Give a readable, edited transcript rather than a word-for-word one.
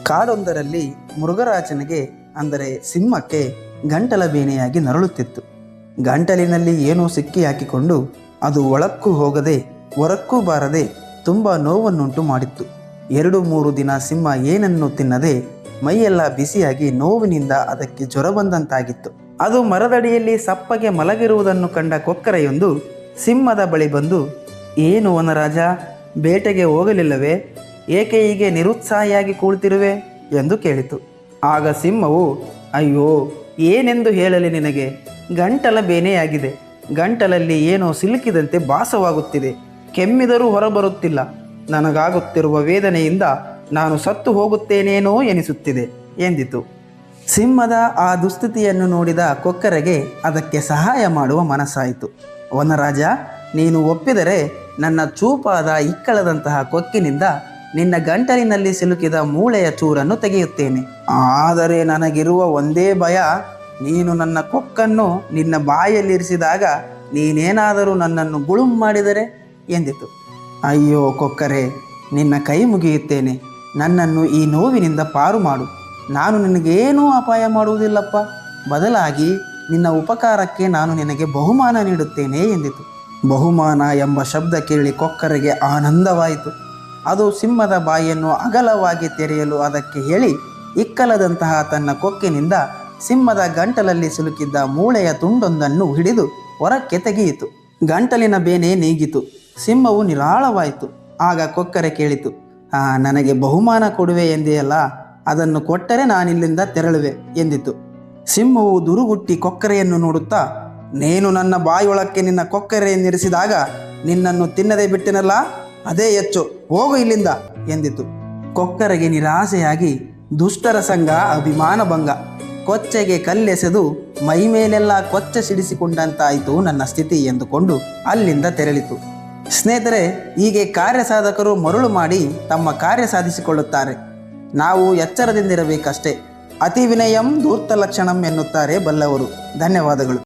ಕಾಡೊಂದರಲ್ಲಿ ಮೃಗರಾಜನಿಗೆ ಅಂದರೆ ಸಿಂಹಕ್ಕೆ ಗಂಟಲ ಬೇನೆಯಾಗಿ ನರಳುತ್ತಿತ್ತು. ಗಂಟಲಿನಲ್ಲಿ ಏನೋ ಸಿಕ್ಕಿ ಹಾಕಿಕೊಂಡು ಅದು ಒಳಕ್ಕೂ ಹೋಗದೆ ಹೊರಕ್ಕೂ ಬಾರದೆ ತುಂಬ ನೋವನ್ನುಂಟು ಮಾಡಿತ್ತು. 2-3 ದಿನ ಸಿಂಹ ಏನನ್ನು ತಿನ್ನದೆ ಮೈಯೆಲ್ಲ ಬಿಸಿಯಾಗಿ ನೋವಿನಿಂದ ಅದಕ್ಕೆ ಜ್ವರ ಬಂದಂತಾಗಿತ್ತು. ಅದು ಮರದಡಿಯಲ್ಲಿ ಸಪ್ಪಗೆ ಮಲಗಿರುವುದನ್ನು ಕಂಡ ಕೊಕ್ಕರೆಯೊಂದು ಸಿಂಹದ ಬಳಿ ಬಂದು, ಏನು ವನರಾಜ, ಬೇಟೆಗೆ ಹೋಗಲಿಲ್ಲವೇ? ಏಕೆ ಹೀಗೆ ನಿರುತ್ಸಾಹಿಯಾಗಿ ಕೂಳ್ತಿರುವೆ ಎಂದು ಕೇಳಿತು. ಆಗ ಸಿಂಹವು, ಅಯ್ಯೋ, ಏನೆಂದು ಹೇಳಲಿ ನಿನಗೆ, ಗಂಟಲ ಬೇನೆಯಾಗಿದೆ. ಗಂಟಲಲ್ಲಿ ಏನೋ ಸಿಲುಕಿದಂತೆ ಭಾಸವಾಗುತ್ತಿದೆ. ಕೆಮ್ಮಿದರೂ ಹೊರಬರುತ್ತಿಲ್ಲ. ನನಗಾಗುತ್ತಿರುವ ವೇದನೆಯಿಂದ ನಾನು ಸತ್ತು ಹೋಗುತ್ತೇನೇನೋ ಎನಿಸುತ್ತಿದೆ ಎಂದಿತು. ಸಿಂಹದ ಆ ದುಸ್ಥಿತಿಯನ್ನು ನೋಡಿದ ಕೊಕ್ಕರೆಗೆ ಅದಕ್ಕೆ ಸಹಾಯ ಮಾಡುವ ಮನಸ್ಸಾಯಿತು. ವನರಾಜ, ನೀನು ಒಪ್ಪಿದರೆ ನನ್ನ ಚೂಪಾದ ಇಕ್ಕಳದಂತಹ ಕೊಕ್ಕಿನಿಂದ ನಿನ್ನ ಗಂಟಲಿನಲ್ಲಿ ಸಿಲುಕಿದ ಮೂಳೆಯ ಚೂರನ್ನು ತೆಗೆಯುತ್ತೇನೆ. ಆದರೆ ನನಗಿರುವ ಒಂದೇ ಭಯ, ನೀನು ನನ್ನ ಕೊಕ್ಕನ್ನು ನಿನ್ನ ಬಾಯಲ್ಲಿರಿಸಿದಾಗ ನೀನೇನಾದರೂ ನನ್ನನ್ನು ಗುಳುಂ ಮಾಡಿದರೆ ಎಂದಿತು. ಅಯ್ಯೋ ಕೊಕ್ಕರೆ, ನಿನ್ನ ಕೈ ಮುಗಿಯುತ್ತೇನೆ. ನನ್ನನ್ನು ಈ ನೋವಿನಿಂದ ಪಾರು ಮಾಡು. ನಾನು ನಿನಗೇನೂ ಅಪಾಯ ಮಾಡುವುದಿಲ್ಲಪ್ಪ. ಬದಲಾಗಿ ನಿನ್ನ ಉಪಕಾರಕ್ಕೆ ನಾನು ನಿನಗೆ ಬಹುಮಾನ ನೀಡುತ್ತೇನೆ ಎಂದಿತು. ಬಹುಮಾನ ಎಂಬ ಶಬ್ದ ಕೇಳಿ ಕೊಕ್ಕರೆಗೆ ಆನಂದವಾಯಿತು. ಅದು ಸಿಂಹದ ಬಾಯಿಯನ್ನು ಅಗಲವಾಗಿ ತೆರೆಯಲು ಅದಕ್ಕೆ ಹೇಳಿ ಇಕ್ಕಲದಂತಹ ತನ್ನ ಕೊಕ್ಕಿನಿಂದ ಸಿಂಹದ ಗಂಟಲಲ್ಲಿ ಸಿಲುಕಿದ್ದ ಮೂಳೆಯ ತುಂಡೊಂದನ್ನು ಹಿಡಿದು ಹೊರಕ್ಕೆ ತೆಗೆಯಿತು. ಗಂಟಲಿನ ಬೇನೆ ನೀಗಿತು. ಸಿಂಹವು ನಿರಾಳವಾಯಿತು. ಆಗ ಕೊಕ್ಕರೆ ಕೇಳಿತು, ನನಗೆ ಬಹುಮಾನ ಕೊಡುವೆ ಎಂದೆಯಲ್ಲ, ಅದನ್ನು ಕೊಟ್ಟರೆ ನಾನಿಲ್ಲಿಂದ ತೆರಳುವೆ ಎಂದಿತು. ಸಿಂಹವು ದುರುಗುಟ್ಟಿ ಕೊಕ್ಕರೆಯನ್ನು ನೋಡುತ್ತಾ, ನೀನು ನನ್ನ ಬಾಯೊಳಕ್ಕೆ ನಿನ್ನ ಕೊಕ್ಕರೆಯನ್ನಿರಿಸಿದಾಗ ನಿನ್ನನ್ನು ತಿನ್ನದೆ ಬಿಟ್ಟಿನಲ್ಲ, ಅದೇ ಹೆಚ್ಚು, ಹೋಗು ಇಲ್ಲಿಂದ ಎಂದಿತು. ಕೊಕ್ಕರೆಗೆ ನಿರಾಸೆಯಾಗಿ ದುಷ್ಟರ ಸಂಗ ಅಭಿಮಾನ ಭಂಗ, ಕೊಚ್ಚೆಗೆ ಕಲ್ಲೆಸೆದು ಮೈ ಮೇಲೆಲ್ಲ ಕೊಚ್ಚೆ ಸಿಡಿಸಿಕೊಂಡಂತಾಯಿತು ನನ್ನ ಸ್ಥಿತಿ ಎಂದುಕೊಂಡು ಅಲ್ಲಿಂದ ತೆರಳಿತು. ಸ್ನೇಹಿತರೆ, ಹೀಗೆ ಕಾರ್ಯಸಾಧಕರು ಮರುಳು ಮಾಡಿ ತಮ್ಮ ಕಾರ್ಯ ಸಾಧಿಸಿಕೊಳ್ಳುತ್ತಾರೆ. ನಾವು ಎಚ್ಚರದಿಂದಿರಬೇಕಷ್ಟೇ. ಅತಿ ವಿನಯಂ ಧೂರ್ತ ಲಕ್ಷಣಂ ಎನ್ನುತ್ತಾರೆ ಬಲ್ಲವರು. ಧನ್ಯವಾದಗಳು.